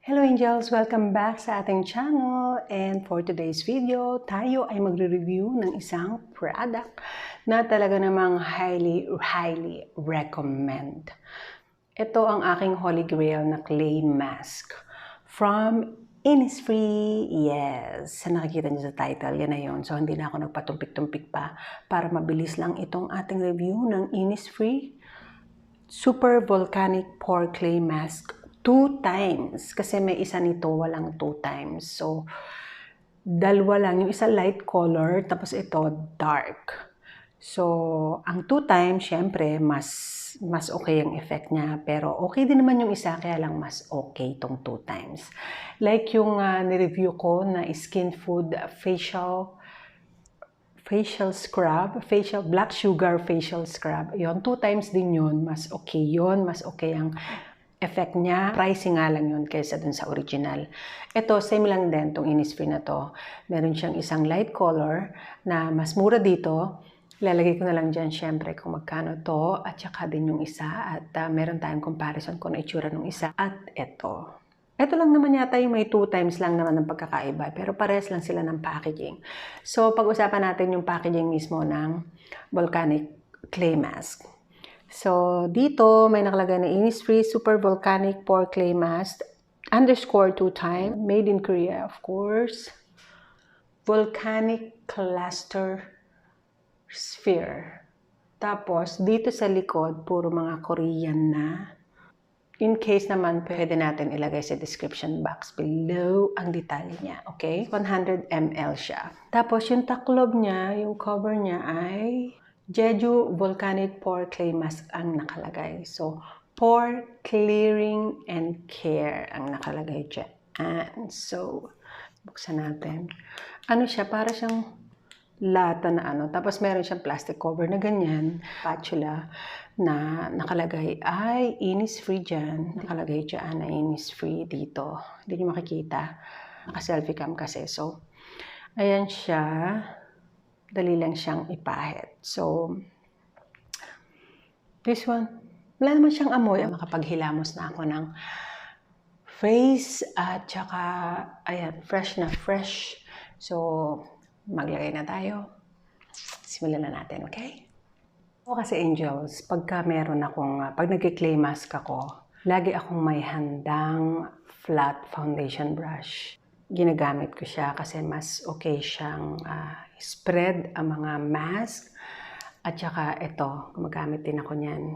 Hello Angels! Welcome back sa ating channel. And for today's video, tayo ay magre-review ng isang product na talaga namang highly recommend. Ito ang aking holy grail na clay mask from Innisfree. Yes! Sa nakikita niyo sa title, yan na yun. So hindi na ako nagpatumpik-tumpik pa para mabilis lang itong ating review ng Innisfree Super Volcanic Pore Clay Mask 2 times. Kasi may isa nito, walang 2 times. So, dalawa lang. Yung isa light color, tapos ito dark. So, ang 2 times, syempre, mas okay ang effect niya. Pero okay din naman yung isa, kaya lang mas okay itong 2 times. Like yung nireview ko na Skin Food facial scrub, black sugar facial scrub. Yon 2 times din yun, mas okay yun, mas okay ang effect niya. Pricing nga lang yun kaysa dun sa original. Ito, same lang din itong Innisfree na to. Meron siyang isang light color na mas mura dito. Lalagay ko na lang dyan syempre kung magkano to at saka din yung isa. At meron tayong comparison kung ano itsura ng isa. At ito. Ito lang naman yata yung may 2 times lang naman ng pagkakaiba. Pero parehas lang sila ng packaging. So, pag-usapan natin yung packaging mismo ng Volcanic Clay Mask. So, dito may nakalagay na Innisfree Super Volcanic Pore Clay Mask _2 times. Made in Korea, of course. Volcanic Cluster Sphere. Tapos, dito sa likod, puro mga Korean na. In case naman, pwede natin ilagay sa description box below ang detalye niya. Okay? 100 ml siya. Tapos, yung taklob niya, yung cover niya ay Jeju Volcanic Pore Clay Mask ang nakalagay. So, pore clearing and care ang nakalagay dyan. So, buksan natin. Ano siya? Para siyang lata na ano. Tapos meron siyang plastic cover na ganyan. Spatula na nakalagay ay Innisfree dyan. Nakalagay dyan na Innisfree dito. Hindi nyo makikita. Naka-selfie cam kasi. So, ayan siya. Dali lang siyang ipahit. So, this one, wala naman siyang amoy. Makapaghilamos na ako ng face at saka, ayan, fresh na fresh. So, maglagay na tayo. Simulan na natin, okay? O kasi Angels, pagka meron akong, pag nag-clay mask ako, lagi akong may handang flat foundation brush. Ginagamit ko siya kasi mas okay siyang spread ang mga mask. At saka ito, gumagamit din ako niyan.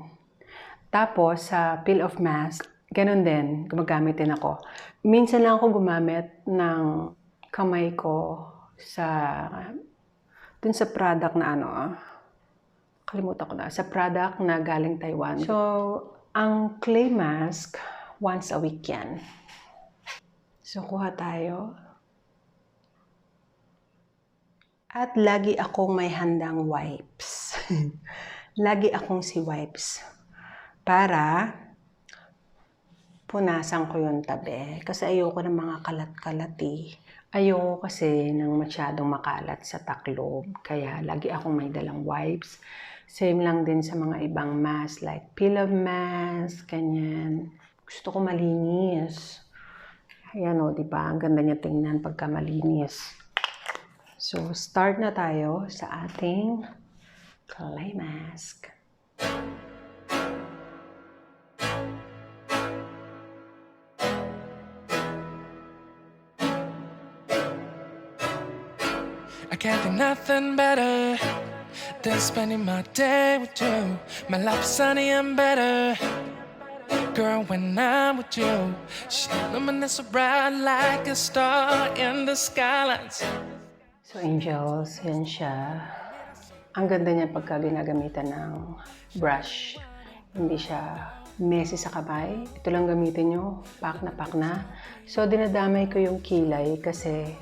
Tapos sa peel off mask, ganun din, gumagamit din ako. Minsan lang ako gumamit ng kamay ko dun sa product na ano, kalimutan ko na, sa product na galing Taiwan. So, ang clay mask, once a week yan. So, kuha tayo. At lagi akong may handang wipes. Lagi akong si wipes. Para punasan ko yung tabi. Kasi ayoko ng mga kalat-kalat eh. Ayoko kasi ng masyadong makalat sa taklob. Kaya lagi akong may dalang wipes. Same lang din sa mga ibang mask. Like peel off mask, ganyan. Gusto ko malinis. Ayan o, diba? Ang ganda niya tingnan pagka malinis. So, start na tayo sa ating clay mask. I can't think nothing better than spending my day with you. My life is sunny and better, girl, when I'm with you. She's luminous so bright like a star in the skylines. So, Angels, yan siya. Ang ganda niya pagka ginagamitan ng brush. Hindi siya messy sa kamay. Ito lang gamitin nyo, pak na. So, dinadamay ko yung kilay kasi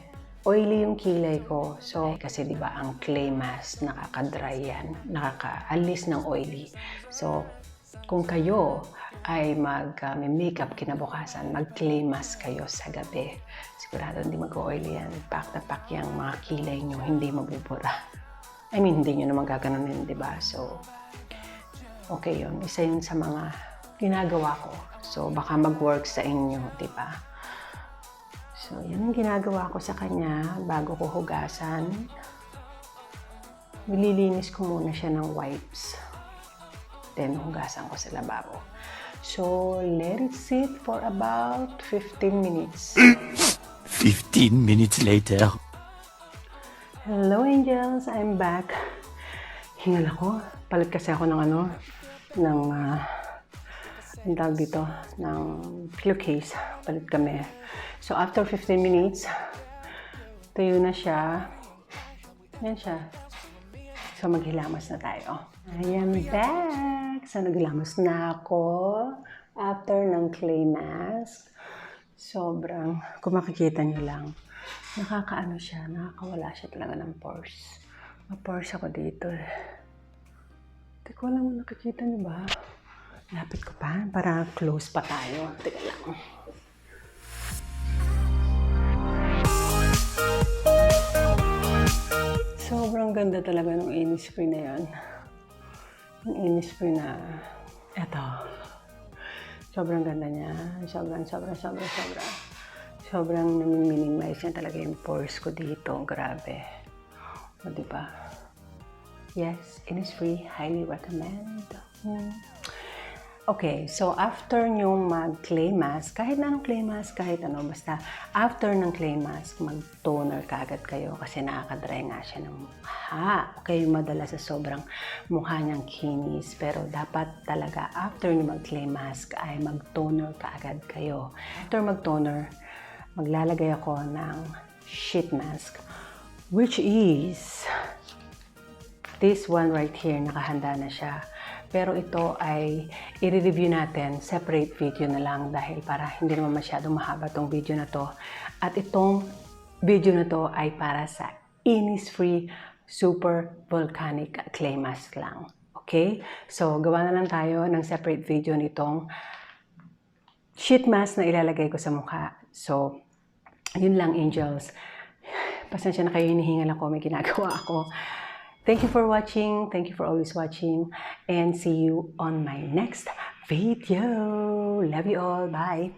oily yung kilay ko. So, kasi diba ang clay mask, nakaka-dry yan. Nakakaalis ng oily. So, kung kayo ay mag-makeup kinabukasan, mag-clay mask kayo sa gabi. Sigurado hindi mag-oily yan. Pak na pak yung mga kilay nyo, hindi mabubura. I mean, hindi nyo naman gaganunin, diba? So, okay yun. Isa yun sa mga ginagawa ko. So, baka mag-work sa inyo, diba? So, yan ang ginagawa ko sa kanya bago ko hugasan. Nililinis ko muna siya ng wipes. Then, hugasan ko sa lababo. So, let it sit for about 15 minutes. 15 minutes later. Hello, angels! I'm back. Hingal ako. Palit kasi ako ng ang tawag dito, ng pillowcase. Palit kami. So, after 15 minutes, tuyo na siya. Yan siya. So, maghilamos na tayo. I am back! So, naghilamos na ako after ng clay mask. Sobrang, kung makikita niyo lang, nakakaano siya, nakakawala siya talaga ng pores. Ma-pores ako dito. Hindi ko alam kung nakikita niyo ba? Lapit ko pa, para close pa tayo. Teka lang. Sobrang ganda talaga ng Innisfree na yan. Yung Innisfree na, eto. Sobrang ganda niya. Sobrang nami-minimize niya talaga yung pores ko dito. Grabe. O, diba? Yes, Innisfree. Highly recommend. Okay, so after nyong mag-clay mask, kahit na anong clay mask, kahit ano, basta after ng clay mask, mag-toner kaagad kayo kasi nakakadry nga siya ng mukha. Okay, madalas sa sobrang mukha niyang kinis, pero dapat talaga after nyo mag-clay mask ay mag-toner kaagad kayo. After mag-toner, maglalagay ako ng sheet mask, which is this one right here, nakahanda na siya. Pero ito ay i-review natin, separate video na lang dahil para hindi naman masyadong mahaba tong video na to. At itong video na to ay para sa Innisfree Super Volcanic Clay Mask lang. Okay? So, gawa na lang tayo ng separate video nitong sheet mask na ilalagay ko sa mukha. So, yun lang, angels. Pasensya na kayo, hinihingal ako, may ginagawa ako. Thank you for watching. Thank you for always watching. And see you on my next video. Love you all. Bye.